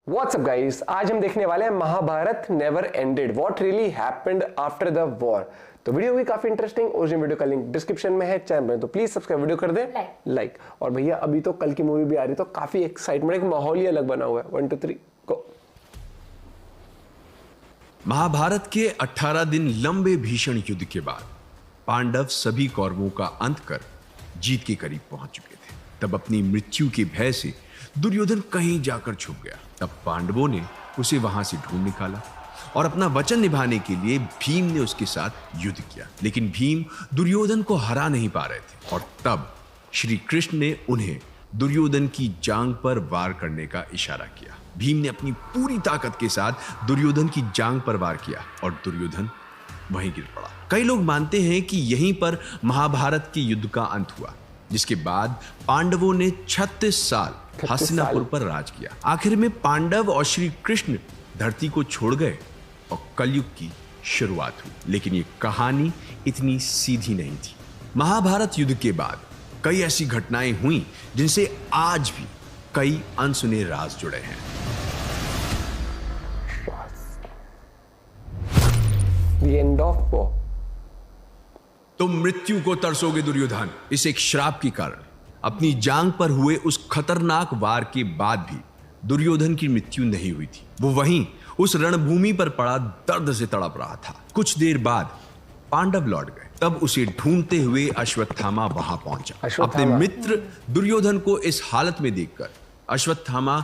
WhatsApp guys, आज हम देखने वाले हैं Mahabharata never ended, what really happened after the war. तो वीडियो भी काफी इंटरेस्टिंग, ओरिजिनल वीडियो का लिंक डिस्क्रिप्शन में है, चैनल में तो प्लीज सब्सक्राइब, वीडियो कर दे लाइक। और भैया अभी तो कल की मूवी भी आ रही, तो काफी एक्साइटमेंट, एक माहौल ही अलग बना हुआ है। 1 2 3 गो। महाभारत के 18 दिन लंबे भीषण युद्ध के बाद पांडव सभी कौरवों का अंत कर जीत के करीब पहुंच चुके थे। तब अपनी मृत्यु के भय से दुर्योधन कहीं जाकर छुप गया। तब पांडवों ने उसे वहां से ढूंढ निकाला और अपना वचन निभाने के लिए भीम ने उसके साथ युद्ध किया। लेकिन भीम दुर्योधन को हरा नहीं पा रहे थे और तब श्री कृष्ण ने उन्हें दुर्योधन की जांघ पर वार करने का इशारा किया। भीम ने अपनी पूरी ताकत के साथ दुर्योधन की जांघ पर वार किया और दुर्योधन वहीं गिर पड़ा। कई लोग मानते हैं कि यहीं पर महाभारत के युद्ध का अंत हुआ, जिसके बाद पांडवों ने 36 साल हस्तिनापुर पर राज किया। आखिर में पांडव और श्री कृष्ण धरती को छोड़ गए और कलयुग की शुरुआत हुई। लेकिन ये कहानी इतनी सीधी नहीं थी। महाभारत युद्ध के बाद कई ऐसी घटनाएं हुई जिनसे आज भी कई अनसुने राज जुड़े हैं। The end of war. तुम मृत्यु को तरसोगे दुर्योधन। इस एक श्राप के कारण अपनी जांघ पर हुए उस खतरनाक वार के बाद भी दुर्योधन की मृत्यु नहीं हुई थी। वो वहीं उस रणभूमि पर पड़ा दर्द से तड़प रहा था। कुछ देर बाद पांडव लौट गए। तब उसे ढूंढते हुए अश्वत्थामा वहां पहुंचा। अपने मित्र दुर्योधन को इस हालत में देखकर अश्वत्थामा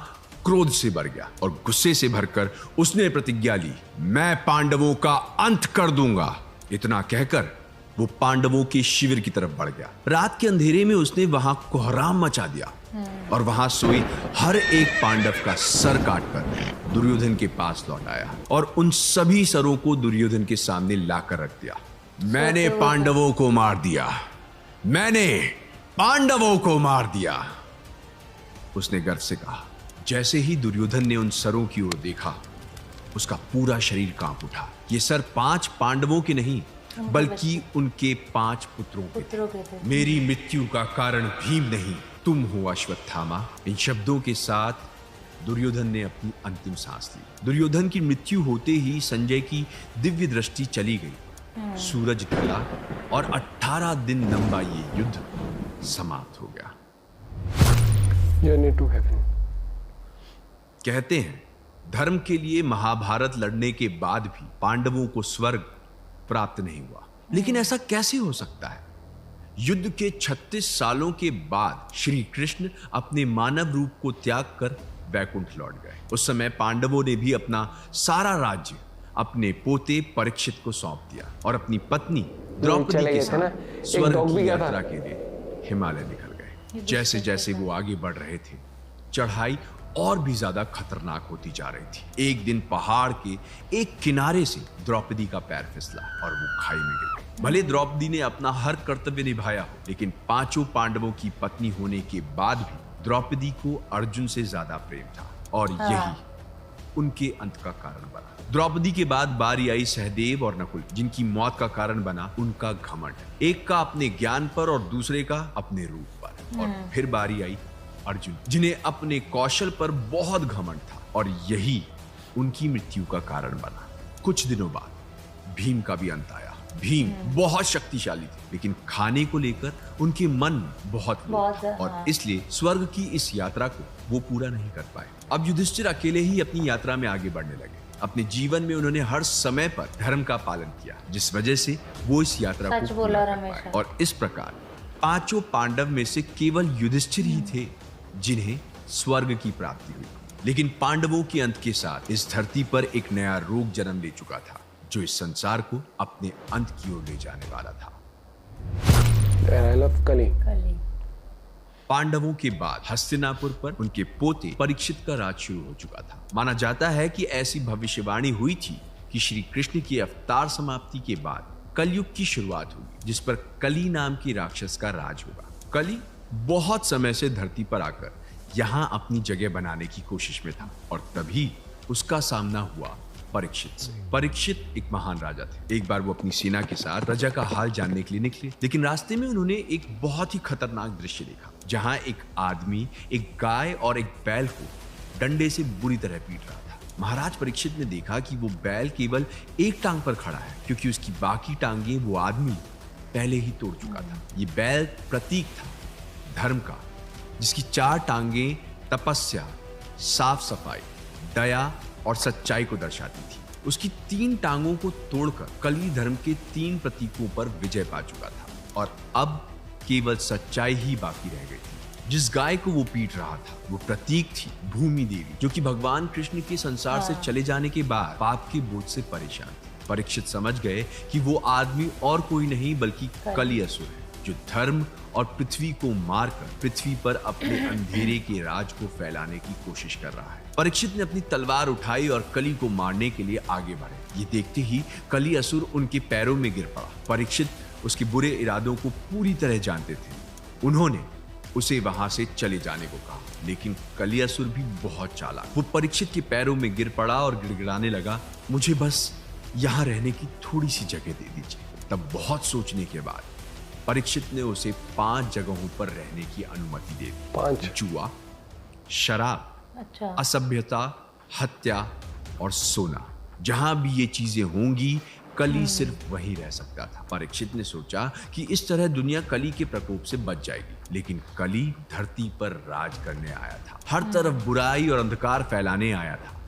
क्रोध से भर गया और गुस्से से भरकर उसने प्रतिज्ञा ली, मैं पांडवों का अंत कर दूंगा। इतना कहकर वो पांडवों के शिविर की तरफ बढ़ गया। रात के अंधेरे में उसने वहां कोहराम मचा दिया और वहां सोई हर एक पांडव का सर काटकर दुर्योधन के पास लौट आया और उन सभी सरों को दुर्योधन के सामने लाकर रख दिया। मैंने पांडवों को मार दिया, मैंने पांडवों को मार दिया, उसने गर्व से कहा। जैसे ही दुर्योधन ने उन सरों की ओर देखा, उसका पूरा शरीर कांप उठा। ये सर 5 पांडवों के नहीं बल्कि उनके 5 पुत्रों के थे। मेरी मृत्यु का कारण भीम नहीं, तुम हो अश्वत्थामा। इन शब्दों के साथ दुर्योधन ने अपनी अंतिम सांस ली। दुर्योधन की मृत्यु होते ही संजय की दिव्य दृष्टि चली गई। सूरज ढला और 18 दिन लंबा ये युद्ध समाप्त हो गया। Journey to heaven. कहते हैं धर्म के लिए महाभारत लड़ने के बाद भी पांडवों को स्वर्ग प्राप्त नहीं हुआ। लेकिन ऐसा कैसे हो सकता है? युद्ध के 36 सालों के बाद श्री कृष्ण अपने मानव रूप को त्याग कर वैकुंठ लौट गए। उस समय पांडवों ने भी अपना सारा राज्य अपने पोते परीक्षित को सौंप दिया और अपनी पत्नी द्रौपदी के साथ स्वर्ग की यात्रा के लिए हिमालय निकल गए। जैसे जैसे वो आगे बढ़ रहे थे, चढ़ाई और भी ज्यादा खतरनाक होती जा रही थी। एक दिन पहाड़ के एक किनारे से द्रौपदी का पैर फिसला और वो खाई में गिर गई। भले द्रौपदी ने अपना हर कर्तव्य निभाया हो, लेकिन 5 पांडवों की पत्नी होने के बाद भी द्रौपदी को अर्जुन से ज्यादा प्रेम था और यही उनके अंत का कारण बना। द्रौपदी के बाद बारी आई सहदेव और नकुल, जिनकी मौत का कारण बना उनका घमंड। एक का अपने ज्ञान पर और दूसरे का अपने रूप पर। और फिर बारी आई अर्जुन, जिन्हें अपने कौशल पर बहुत घमंड था और यही उनकी मृत्यु का कारण बना। कुछ दिनों बाद भीम का भी अंत आया। भीम बहुत शक्तिशाली थे, लेकिन खाने को लेकर उनके मन बहुत और इसलिए स्वर्ग की इस यात्रा को वो पूरा नहीं कर पाए। अब युधिष्ठिर अकेले ही अपनी यात्रा में आगे बढ़ने लगे। अपने जीवन में उन्होंने हर समय पर धर्म का पालन किया, जिस वजह से वो इस यात्रा को पूरा कर पाए। और इस प्रकार 5 पांडव में से केवल युधिष्ठिर ही थे जिन्हें स्वर्ग की प्राप्ति हुई। लेकिन पांडवों के अंत के साथ इस धरती पर एक नया रोग जन्म ले चुका था, जो इस संसार को अपने अंत की ओर ले जाने वाला था। कली। पांडवों के बाद हस्तिनापुर पर उनके पोते परीक्षित का राज शुरू हो चुका था। माना जाता है कि ऐसी भविष्यवाणी हुई थी कि श्री कृष्ण की अवतार समाप्ति के बाद कलयुग की शुरुआत होगी, जिस पर कली नाम की राक्षस का राज होगा। कली बहुत समय से धरती पर आकर यहां अपनी जगह बनाने की कोशिश में था और तभी उसका सामना हुआ परीक्षित से। परीक्षित एक महान राजा थे। एक बार वो अपनी सेना के साथ प्रजा का हाल जानने के लिए निकले, लेकिन रास्ते में उन्होंने एक बहुत ही खतरनाक दृश्य देखा, जहां एक आदमी एक गाय और एक बैल को डंडे से बुरी तरह पीट रहा था। महाराज परीक्षित ने देखा कि वो बैल केवल एक टांग पर खड़ा है, क्योंकि उसकी बाकी टांगें वो आदमी पहले ही तोड़ चुका था। ये बैल प्रतीक था धर्म का, जिसकी 4 टांगें तपस्या, साफ सफाई, दया और सच्चाई को दर्शाती थी। उसकी 3 टांगों को तोड़कर कली धर्म के 3 प्रतीकों पर विजय पा चुका था और अब केवल सच्चाई ही बाकी रह गई थी। जिस गाय को वो पीट रहा था वो प्रतीक थी भूमि देवी, जो कि भगवान कृष्ण के संसार से चले जाने के बाद पाप के बोझ से परेशान थी। परीक्षित समझ गए कि वो आदमी और कोई नहीं बल्कि कली असुर है, जो धर्म और पृथ्वी को मारकर पृथ्वी पर अपने अंधेरे के राज को फैलाने की कोशिश कर रहा है। परीक्षित ने अपनी तलवार उठाई और कली को मारने के लिए आगे बढ़े। ये देखते ही कली असुर उनके पैरों में गिर पड़ा। परीक्षित उसके बुरे इरादों को पूरी तरह जानते थे। उन्होंने उसे वहां से चले जाने को कहा, लेकिन कली असुर भी बहुत चालाक। वो परीक्षित के पैरों में गिर पड़ा और गिड़गिड़ाने लगा, मुझे बस यहां रहने की थोड़ी सी जगह दे दीजिए। तब बहुत सोचने के बाद परीक्षित ने उसे 5 जगहों पर रहने की अनुमति दे दी। 5 जुआ, शराब, असभ्यता, हत्या और सोना। जहां भी ये चीजें होंगी कली सिर्फ वहीं रह सकता था। परीक्षित ने सोचा कि इस तरह दुनिया कली के प्रकोप से बच जाएगी, लेकिन कली धरती पर राज करने आया था, हर तरफ बुराई और अंधकार फैलाने आया था।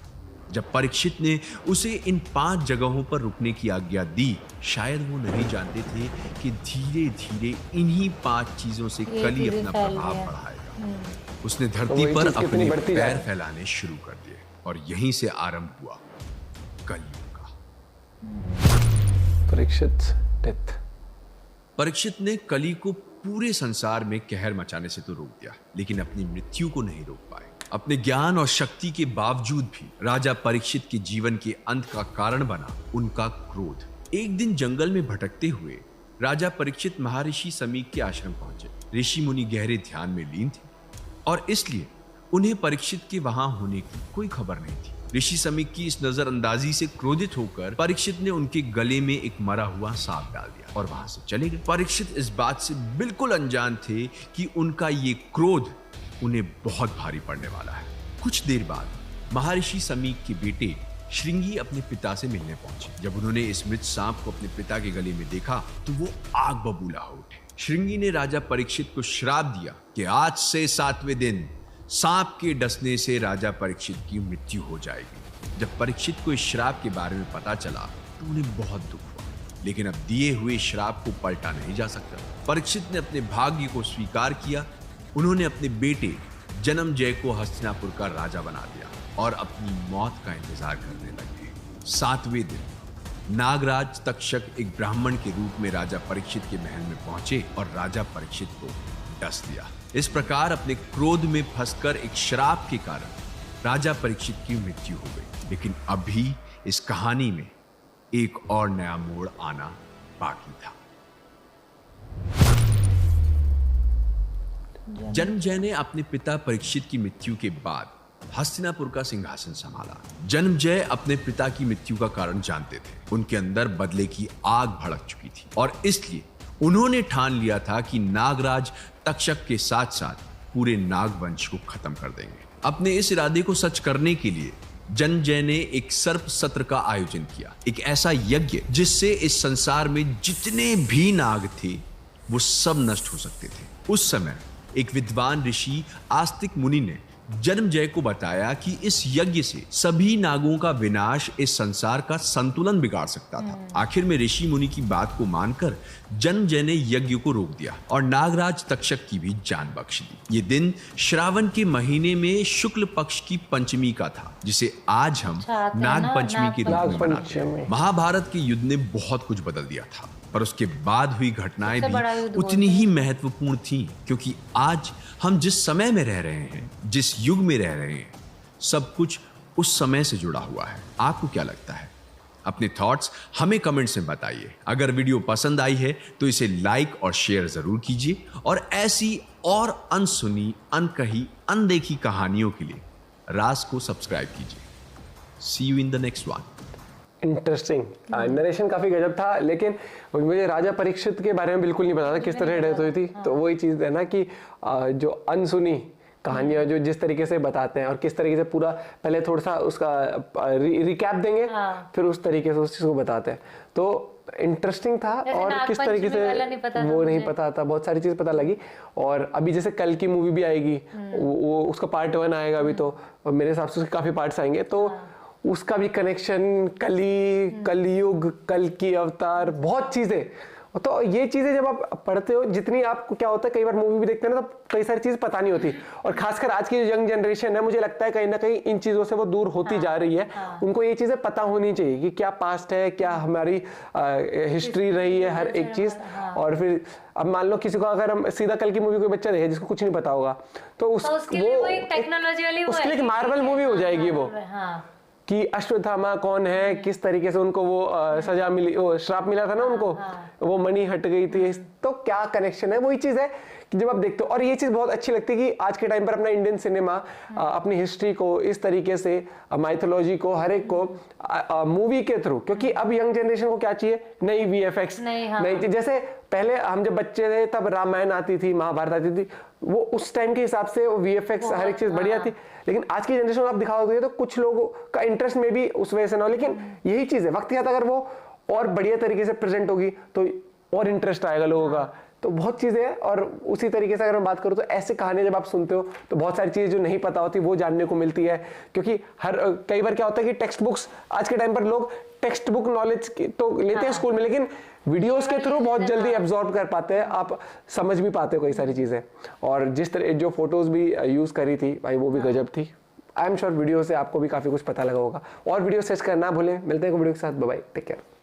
जब परीक्षित ने उसे इन 5 जगहों पर रुकने की आज्ञा दी, शायद वो नहीं जानते थे कि धीरे धीरे इन्हीं 5 चीजों से कली अपना प्रभाव बढ़ाएगा। उसने धरती पर अपने पैर फैलाने शुरू कर दिए और यहीं से आरंभ हुआ कलयुग का। परीक्षित ने कली को पूरे संसार में कहर मचाने से तो रोक दिया, लेकिन अपनी मृत्यु को नहीं रोक पाए। अपने ज्ञान और शक्ति के बावजूद भी राजा परीक्षित के जीवन के अंत का कारण बना उनका क्रोध। एक दिन जंगल में भटकते हुए राजा परीक्षित महर्षि समीक के आश्रम पहुंचे। ऋषि मुनि गहरे ध्यान में लीन थे और इसलिए उन्हें परीक्षित के वहां होने की कोई खबर नहीं थी। ऋषि समीक की इस नजरअंदाजी से क्रोधित होकर परीक्षित ने उनके गले में एक मरा हुआ सांप डाल दिया और वहां से चले गए। परीक्षित इस बात से बिल्कुल अनजान थे कि उनका ये क्रोध उन्हें बहुत भारी पड़ने वाला है। कुछ देर बाद महर्षि समीक के बेटे श्रृंगी अपने पिता से मिलने पहुंचे। जब उन्होंने इस मृत सांप को अपने पिता के गले में देखा तो वो आग बबूला हो उठे। श्रृंगी ने राजा परीक्षित को श्राप दिया कि आज से 7वें दिन सांप के डसने से राजा परीक्षित की मृत्यु हो जाएगी। जब परीक्षित को इस श्राप के बारे में पता चला तो उन्हें बहुत दुख हुआ, लेकिन अब दिए हुए श्राप को पलटा नहीं जा सकता। परीक्षित ने अपने भाग्य को स्वीकार किया। उन्होंने अपने बेटे जन्मजय को हस्तिनापुर का राजा बना दिया और अपनी मौत का इंतजार करने लगे। 7वें दिन नागराज तक्षक एक ब्राह्मण के रूप में राजा परीक्षित के महल में पहुंचे और राजा परीक्षित को डस दिया। इस प्रकार अपने क्रोध में फंसकर एक श्राप के कारण राजा परीक्षित की मृत्यु हो गई। लेकिन अभी इस कहानी में एक और नया मोड़ आना बाकी था। जन्मजय ने अपने पिता परीक्षित की मृत्यु के बाद हस्तिनापुर का सिंहासन संभाला। जन्मजय अपने पिता की मृत्यु का कारण जानते थे। उनके अंदर बदले की आग भड़क चुकी थी और इसलिए उन्होंने ठान लिया था कि नागराज तक्षक के साथ साथ पूरे नागवंश को खत्म कर देंगे। अपने इस इरादे को सच करने के लिए जन्मजय ने एक सर्प सत्र का आयोजन किया, एक ऐसा यज्ञ जिससे इस संसार में जितने भी नाग थे वो सब नष्ट हो सकते थे। उस समय एक विद्वान ऋषि आस्तिक मुनि ने जन्मजय को बताया कि इस यज्ञ से सभी नागों का विनाश इस संसार का संतुलन बिगाड़ सकता था। आखिर में ऋषि मुनि की बात को मानकर जन्मजय ने यज्ञ को रोक दिया और नागराज तक्षक की भी जान बख्श दी। ये दिन श्रावण के महीने में शुक्ल पक्ष की पंचमी का था, जिसे आज हम नाग पंचमी के रूप में मनाते हैं। महाभारत के युद्ध ने बहुत कुछ बदल दिया था, पर उसके बाद हुई घटनाएं भी उतनी ही महत्वपूर्ण थीं, क्योंकि आज हम जिस समय में रह रहे हैं, जिस युग में रह रहे हैं, सब कुछ उस समय से जुड़ा हुआ है। आपको क्या लगता है? अपने थॉट्स हमें कमेंट्स में बताइए। अगर वीडियो पसंद आई है तो इसे लाइक और शेयर जरूर कीजिए और ऐसी और अनसुनी, अनकही, अनदेखी कहानियों के लिए राज को सब्सक्राइब कीजिए। See you in the next one. Interesting narration काफी गजब था, लेकिन मुझे राजा परीक्षित के बारे में बिल्कुल नहीं पता था किस तरह डेथ हुई थी। तो वही चीज है ना कि जो अनसुनी कहानियां जो जिस तरीके से बताते हैं और किस तरीके से पूरा पहले थोड़ा सा उसका रिकैप देंगे, फिर उस तरीके से उस चीज को बताते हैं। तो इंटरेस्टिंग था और किस तरीके से वो नहीं पता था, बहुत सारी चीज पता लगी। और अभी जैसे कल की मूवी भी आएगी, वो उसका पार्ट 1 आएगा अभी, तो और मेरे हिसाब से उसके काफी पार्ट्स आएंगे, तो उसका भी कनेक्शन, कलयुग, कल की अवतार, बहुत चीजें। तो ये चीजें जब आप पढ़ते हो, जितनी आपको क्या होता है, कई बार मूवी भी देखते हैं ना, तो कई सारी चीज पता नहीं होती। और खासकर आज की जो यंग जनरेशन है, मुझे लगता है कहीं ना कहीं इन चीजों से वो दूर होती जा रही है। उनको ये चीजें पता होनी चाहिए कि क्या पास्ट है, क्या हमारी हिस्ट्री रही है, हर एक चीज। और फिर अब मान लो किसी को, अगर हम सीधा कल की मूवी कोई बच्चा देखे जिसको कुछ नहीं पता होगा, तो उसके लिए मार्वल मूवी हो जाएगी वो, कि अश्वत्थामा कौन है, किस तरीके से उनको वो सजा मिली, वो श्राप मिला था ना उनको, वो मणि हट गई थी, तो क्या कनेक्शन है। वही चीज है कि जब आप देखते हो, और ये चीज बहुत अच्छी लगती है कि आज के टाइम पर अपना इंडियन सिनेमा अपनी हिस्ट्री को इस तरीके से, माइथोलॉजी को, हर एक को मूवी के थ्रू, क्योंकि अब यंग जनरेशन को क्या चाहिए, नई VFX, नई। जैसे पहले हम जब बच्चे थे तब रामायण आती थी, महाभारत आती थी, वो उस टाइम के हिसाब से वो VFX हर एक चीज बढ़िया थी। लेकिन आज की जनरेशन आप दिखाओगे तो कुछ लोगों का इंटरेस्ट में भी उस वजह से ना हो, लेकिन यही चीज है, वक्त के साथ अगर वो और बढ़िया तरीके से प्रेजेंट होगी तो और इंटरेस्ट आएगा लोगों का। तो बहुत चीजें हैं। और उसी तरीके से अगर मैं बात करूं तो ऐसे कहानियां जब आप सुनते हो तो बहुत सारी चीजें जो नहीं पता होती वो जानने को मिलती है। क्योंकि कई बार क्या होता है कि टेक्स्ट बुक्स, आज के टाइम पर लोग टेक्स्ट बुक नॉलेज तो लेते हैं स्कूल में, लेकिन वीडियोस के थ्रू बहुत जल्दी एब्जॉर्ब कर पाते हैं, आप समझ भी पाते हो कई सारी चीजें। और जिस तरह जो फोटोज भी यूज करी थी भाई, वो भी गजब थी। आई एम श्योर वीडियो से आपको भी काफी कुछ पता लगा होगा। और वीडियो सर्च करना ना भूलें। मिलते हैं वीडियो के साथ, बाय बाय, टेक केयर।